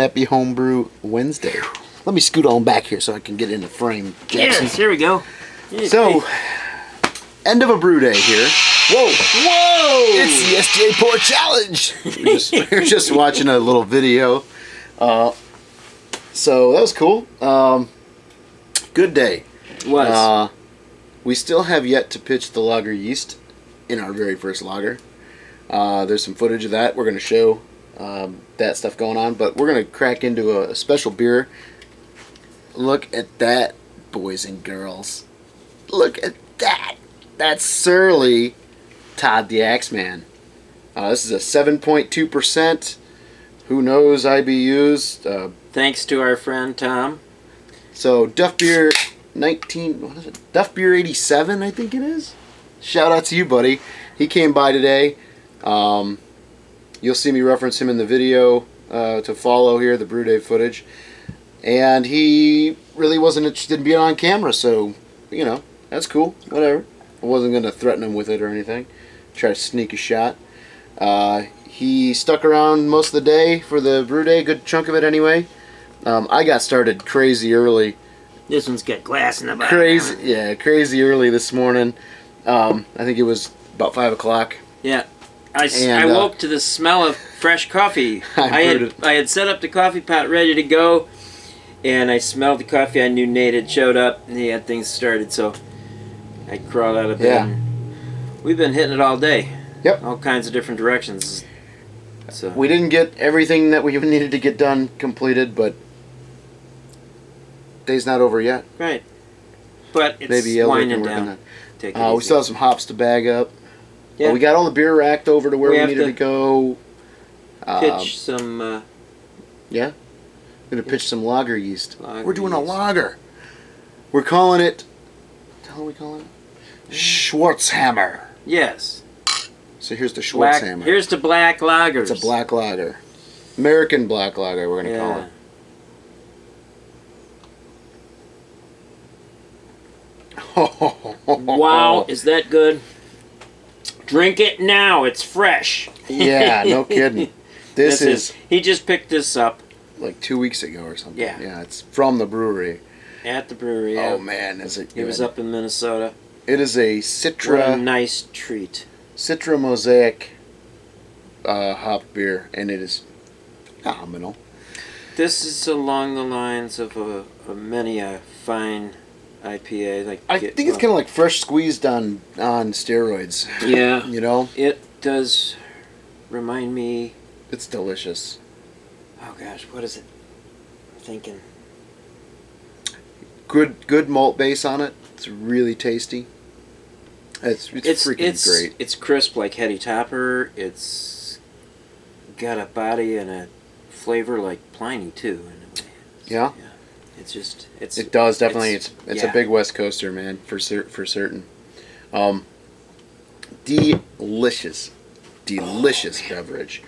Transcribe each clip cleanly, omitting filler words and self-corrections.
Happy Homebrew Wednesday. Let me scoot on back here so I can get in the frame, Jackson. Yes, here we go. So, end of a brew day here. Whoa! Whoa! It's the SJ Pour Challenge! We were just watching a little video. So, that was cool. Good day. It was. We still have yet to pitch the lager yeast in our very first lager. There's some footage of that. We're going to show that stuff going on, but we're going to crack into a special beer. Look at that, boys and girls. Look at that. That's Surly Todd the Axeman. This is a 7.2%. Who knows IBUs? Thanks to our friend Tom. So Duff Beer 19, what is it? Duff Beer 87, I think it is. Shout out to you, buddy. He came by today. You'll see me reference him in the video to follow here, the Brew Day footage. And he really wasn't interested in being on camera, so, you know, that's cool. Whatever. I wasn't going to threaten him with it or anything. Try to sneak a shot. He stuck around most of the day for the Brew Day, good chunk of it anyway. I got started crazy early. This one's got glass in the bottom. Crazy early this morning. I think it was about 5 o'clock. Yeah. I woke to the smell of fresh coffee. I had set up the coffee pot ready to go, and I smelled the coffee. I knew Nate had showed up, and he had things started, so I crawled out of bed. Yeah. And we've been hitting it all day. Yep. All kinds of different directions. So we didn't get everything that we needed to get done completed, but day's not over yet. Right. But it's maybe winding down. Take it we easy. still have some hops to bag up. Yeah. We got all the beer racked over to where we needed to go. Pitch some... yeah. We're going to pitch some lager yeast. Lager We're doing yeast. a lager. We're calling it... What the hell are we calling it? Schwarzhammer. Yes. So here's the Schwarzhammer. Here's the black lagers. It's a black lager. American black lager, we're going to call it. Wow, is that good? Drink it now. It's fresh. Yeah, no kidding. This is... He just picked this up. Like 2 weeks ago or something. Yeah. Yeah, it's from the brewery. At the brewery, yeah. Oh, man, is it good. It was up in Minnesota. It is a Citra... What a nice treat. Citra Mosaic hop beer, and it is phenomenal. This is along the lines of a fine IPA. I think it's kind of like fresh squeezed on steroids. Yeah. You know? It does remind me... It's delicious. Oh gosh, what is it? I'm thinking. Good malt base on it. It's really tasty. It's freaking great. It's crisp like Hetty Topper. It's got a body and a flavor like Pliny too. In a way. Yeah. It does definitely. It's a big West Coaster, man, for certain. Delicious beverage.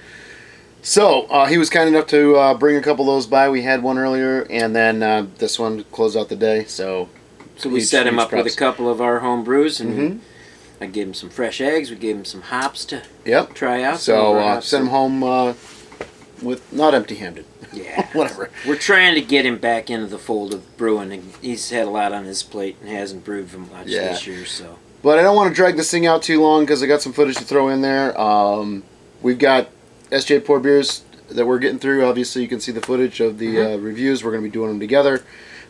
So he was kind enough to bring a couple of those by. We had one earlier, and then this one closed out the day. So we set him up with a couple of our home brews, and I gave him some fresh eggs. We gave him some hops to try out. So sent him home with not empty-handed. Yeah, whatever. We're trying to get him back into the fold of brewing. And he's had a lot on his plate and hasn't brewed for much this year. So, but I don't want to drag this thing out too long because I got some footage to throw in there. We've got SJ Pour beers that we're getting through. Obviously, you can see the footage of the reviews. We're going to be doing them together.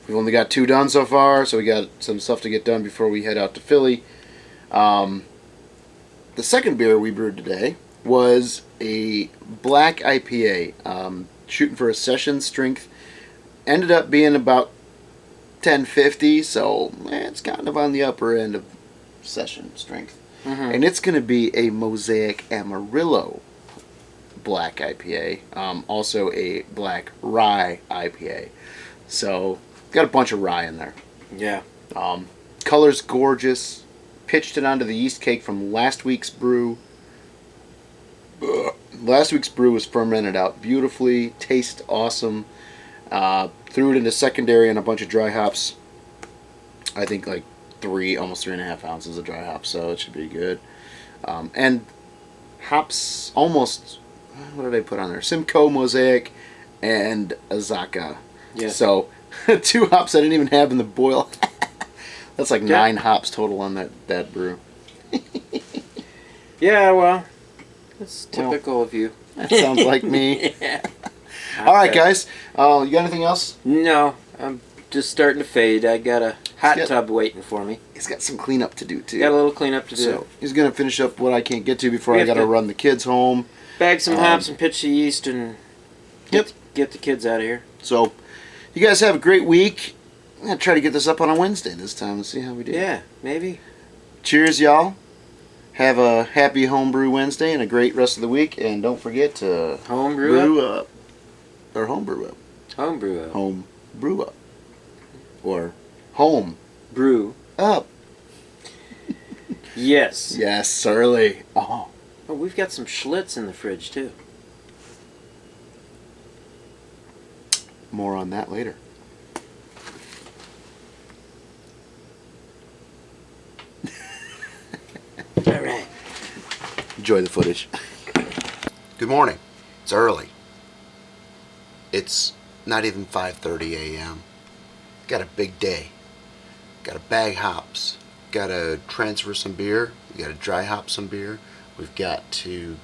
We've only got 2 done so far, so we got some stuff to get done before we head out to Philly. The second beer we brewed today was a black IPA. Shooting for a session strength. Ended up being about 1050, so it's kind of on the upper end of session strength. And it's going to be a Mosaic Amarillo black IPA. Also a black rye IPA. So, got a bunch of rye in there. Yeah. Color's gorgeous. Pitched it onto the yeast cake from last week's brew. Last week's brew was fermented out beautifully. Tastes awesome. Threw it into secondary on a bunch of dry hops. I think like almost 3.5 ounces of dry hops, so it should be good. And hops almost, what did I put on there? Simcoe Mosaic and Azaka. Yeah. So 2 hops I didn't even have in the boil. That's like 9 hops total on that brew. Yeah, well, that's typical of you. That sounds like me. Yeah. All right, guys. You got anything else? No, I'm just starting to fade. I got a hot tub waiting for me. He's got some cleanup to do, too. Got a little cleanup to do. So he's going to finish up what I can't get to before I got to run the kids home. Bag some hops and pitch the yeast and get the kids out of here. So you guys have a great week. I'm going to try to get this up on a Wednesday this time and see how we do. Yeah, maybe. Cheers, y'all. Have a happy Homebrew Wednesday and a great rest of the week. And don't forget to homebrew up. Or homebrew up. Homebrew up. Homebrew up. Or home. Brew up. Yes. Yes, Surly. Oh, we've got some Schlitz in the fridge, too. More on that later. All right. Enjoy the footage. Good morning. It's early. It's not even 5:30 a.m. Got a big day. Got to bag hops. Got to transfer some beer. We got to dry hop some beer. We've got to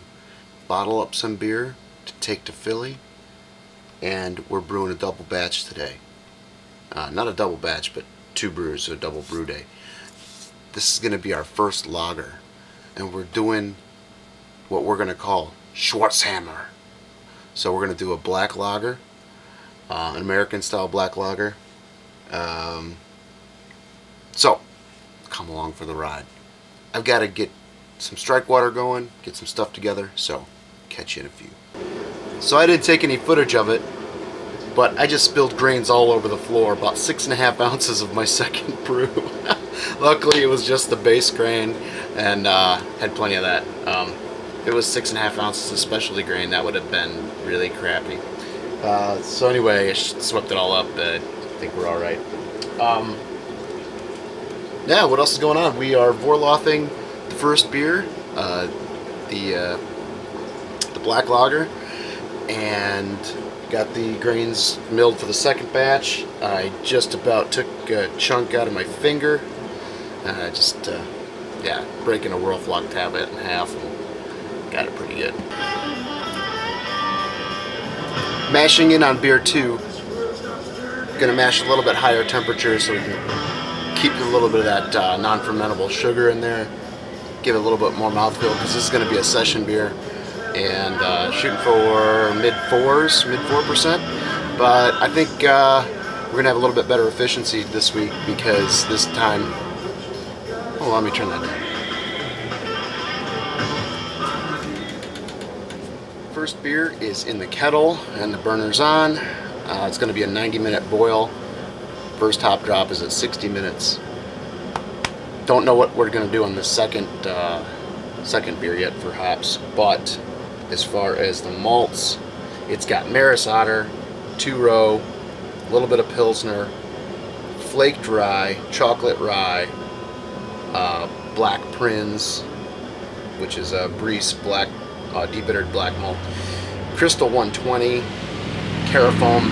bottle up some beer to take to Philly. And we're brewing a double batch today. Not a double batch, but 2 brews, so a double brew day. This is going to be our first lager. And we're doing what we're going to call Schwarzhammer. So we're going to do a black lager, an American style black lager. So come along for the ride. I've got to get some strike water going, get some stuff together, so catch you in a few. So I didn't take any footage of it, but I just spilled grains all over the floor, about 6.5 ounces of my second brew. Luckily it was just the base grain, and had plenty of that. If it was 6.5 ounces of specialty grain, that would have been really crappy. So anyway, I swept it all up. I think we're all right. Yeah, what else is going on? We are Vorlothing the first beer, the black lager, and got the grains milled for the second batch. I just about took a chunk out of my finger. Yeah, breaking a Whirlflock tablet in half and got it pretty good. Mashing in on beer 2. Gonna mash a little bit higher temperature so we can keep a little bit of that non-fermentable sugar in there. Give it a little bit more mouthfeel because this is gonna be a session beer. And shooting for mid 4%. But I think we're gonna have a little bit better efficiency this week because this time. Oh, let me turn that down. First beer is in the kettle and the burner's on. It's going to be a 90-minute boil. First hop drop is at 60 minutes. Don't know what we're going to do on the second beer yet for hops, but as far as the malts, it's got Maris Otter, 2-row, a little bit of pilsner, flaked rye, chocolate rye, black Prinz, which is a Breeze black, deep bittered black malt, Crystal 120, Carafoam,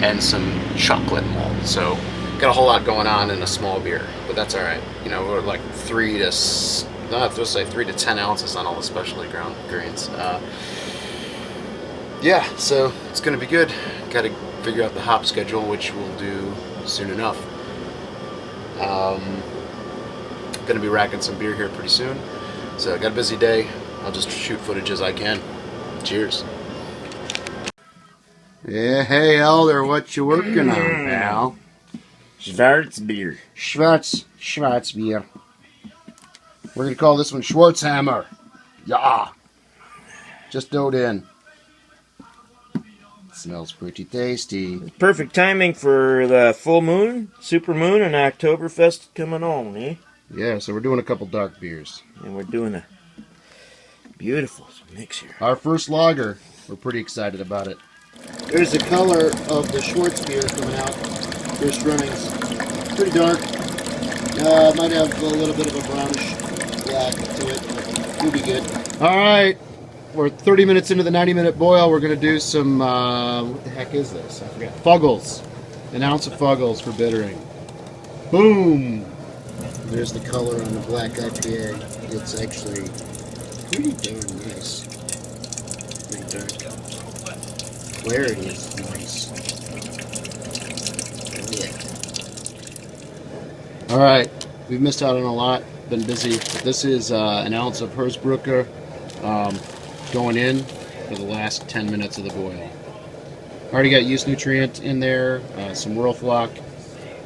and some chocolate malt. So got a whole lot going on in a small beer, but that's all right. You know, we're like 3 to 10 ounces on all the specialty ground grains. Yeah, so it's gonna be good. Got to figure out the hop schedule, which we'll do soon enough. Gonna be racking some beer here pretty soon. So I got a busy day. I'll just shoot footage as I can. Cheers. Yeah, hey Elder, what you working on, pal? Schwarzbier. Schwarzbier. We're gonna call this one Schwarzhammer. Yeah. Just doughed in. Smells pretty tasty. It's perfect timing for the full moon, super moon, and Oktoberfest coming on, eh? Yeah, so we're doing a couple dark beers. And we're doing a beautiful mix here. Our first lager. We're pretty excited about it. There's the color of the Schwarzbier coming out. First runnings. Pretty dark. Might have a little bit of a brownish black to it. It'll be good. Alright. we're 30 minutes into the 90-minute boil. We're going to do some, what the heck is this? I forgot. Fuggles. An ounce of Fuggles for bittering. Boom! There's the color on the black IPA. It's actually pretty darn nice. Pretty dark. Clarity is nice. Yeah. Alright, we've missed out on a lot. Been busy. But this is an ounce of Hersbrucker going in for the last 10 minutes of the boil. Already got yeast nutrient in there, some Whirlflock.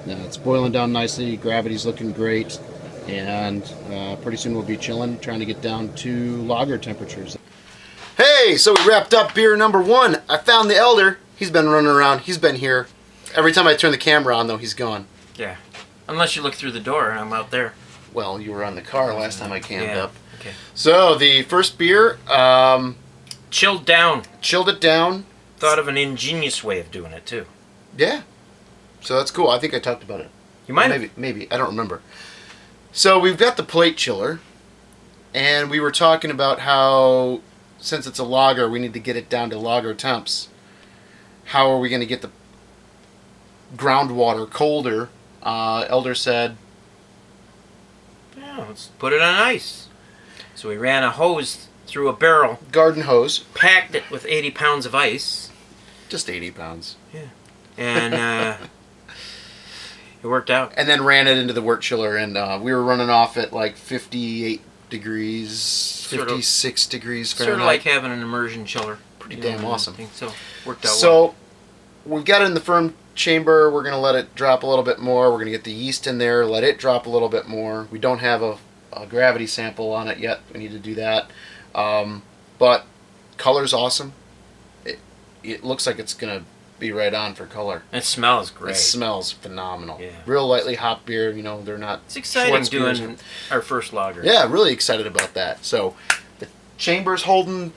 It's boiling down nicely, gravity's looking great, and pretty soon we'll be chilling, trying to get down to lager temperatures. Hey, so we wrapped up beer number 1. I found the Elder. He's been running around, he's been here. Every time I turn the camera on though, he's gone. Yeah, unless you look through the door and I'm out there. Well, you were on the car last time I camped up. Okay. So the first beer, chilled down. Chilled it down. Thought of an ingenious way of doing it too. Yeah. So that's cool. I think I talked about it. You might have. Maybe. I don't remember. So we've got the plate chiller, and we were talking about how, since it's a lager, we need to get it down to lager temps. How are we going to get the groundwater colder? Elder said, yeah, let's put it on ice. So we ran a hose through a barrel. Garden hose. Packed it with 80 pounds of ice. Just 80 pounds. Yeah. And it worked out. And then ran it into the wort chiller, and we were running off at like 58 degrees, 56 degrees Fahrenheit. Sort of like having an immersion chiller. Pretty damn awesome. So worked out well. So we've got it in the firm chamber. We're going to let it drop a little bit more. We're going to get the yeast in there, let it drop a little bit more. We don't have a gravity sample on it yet. We need to do that. But color's awesome. It looks like it's going to be right on for color. It smells great. It smells phenomenal. Yeah. Real lightly hopped beer. You know, they're not. It's exciting doing our first lager. Yeah, really excited about that. So the chamber's holding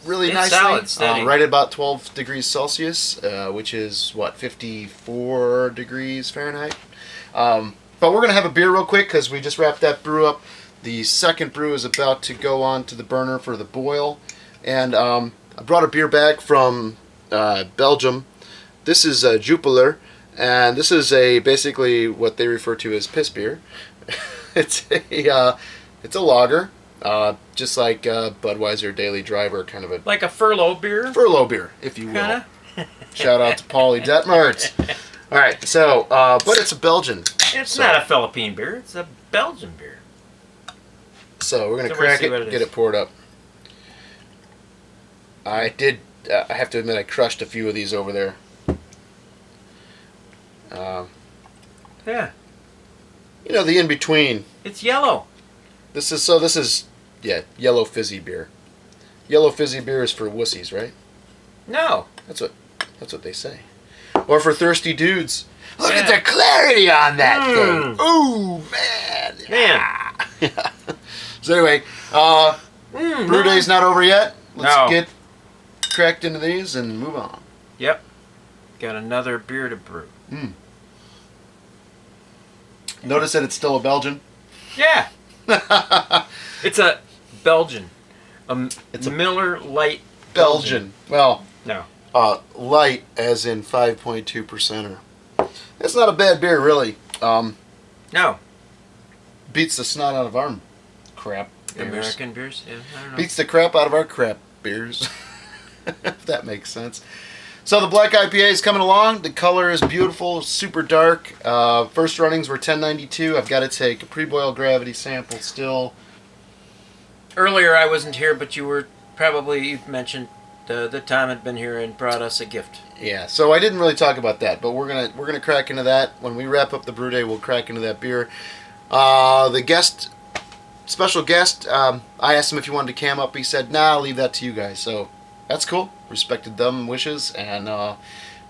really nicely. Solid, steady. Right at about 12 degrees Celsius, which is what, 54 degrees Fahrenheit. But we're gonna have a beer real quick because we just wrapped that brew up. The second brew is about to go on to the burner for the boil, and I brought a beer back from Belgium. This is Jupiler, and this is basically what they refer to as piss beer. It's a lager, just like Budweiser Daily Driver, kind of a like a furlough beer. Furlough beer, if you will. Kinda. Shout out to Paulie Detmertz. All right, so but it's a Belgian. It's not a Philippine beer. It's a Belgian beer. So we're gonna crack it, get it poured up. I have to admit, I crushed a few of these over there. Yeah. You know, the in-between. It's yellow. This is yellow fizzy beer. Yellow fizzy beer is for wussies, right? No. That's what they say. Or for thirsty dudes. Look at the clarity on that thing. Ooh, man. Yeah. So anyway, brew day's not over yet. Let's get cracked into these and move on. Yep. Got another beer to brew. Notice that it's still a Belgian? Yeah. It's a Belgian. It's a Miller Light Belgian. Well, no. Light as in 5.2%er. It's not a bad beer, really. No. Beats the snot out of our crap beers. American beers? Yeah, I don't know. Beats the crap out of our crap beers. If that makes sense. So the black IPA is coming along. The color is beautiful, super dark. First runnings were 1092. I've got to take a pre-boil gravity sample still. Earlier I wasn't here, but you mentioned that Tom had been here and brought us a gift. Yeah, so I didn't really talk about that, but we're gonna crack into that. When we wrap up the brew day, we'll crack into that beer. The special guest, I asked him if he wanted to cam up. He said, nah, I'll leave that to you guys. So that's cool. Respected them wishes, and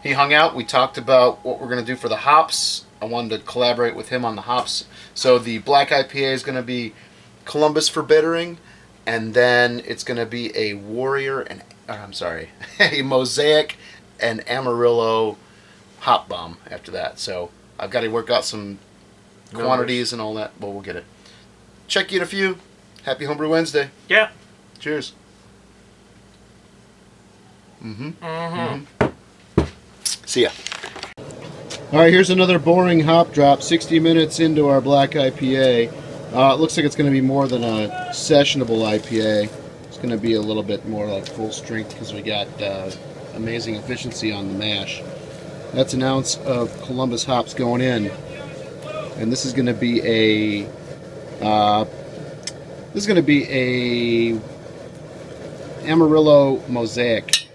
he hung out. We talked about what we're going to do for the hops. I wanted to collaborate with him on the hops. So the black IPA is going to be Columbus for bittering, and then it's going to be a a Mosaic and Amarillo hop bomb after that. So I've got to work out some quantities and all that, but we'll get it. Check you in a few. Happy Homebrew Wednesday. Yeah. Cheers. See ya. All right, here's another boring hop drop. 60 minutes into our black IPA. It looks like it's going to be more than a sessionable IPA. It's going to be a little bit more like full strength because we got amazing efficiency on the mash. That's an ounce of Columbus hops going in, and this is going to be a Amarillo Mosaic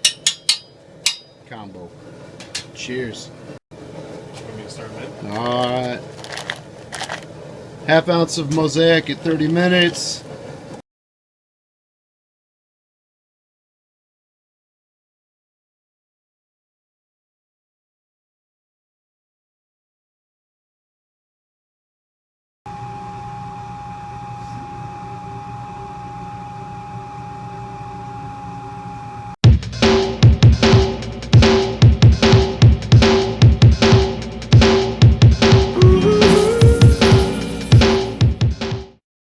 combo. Cheers. Alright. Half ounce of Mosaic at 30 minutes.